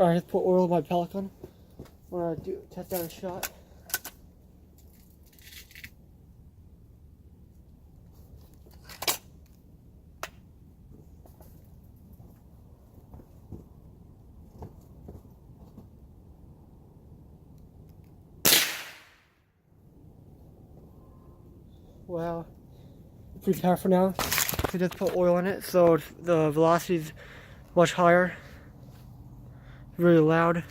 Alright, let's put oil in my pellet gun. I'm gonna test out a shot. Wow, pretty powerful now. We just put oil in it, so the velocity is much higher. Really loud.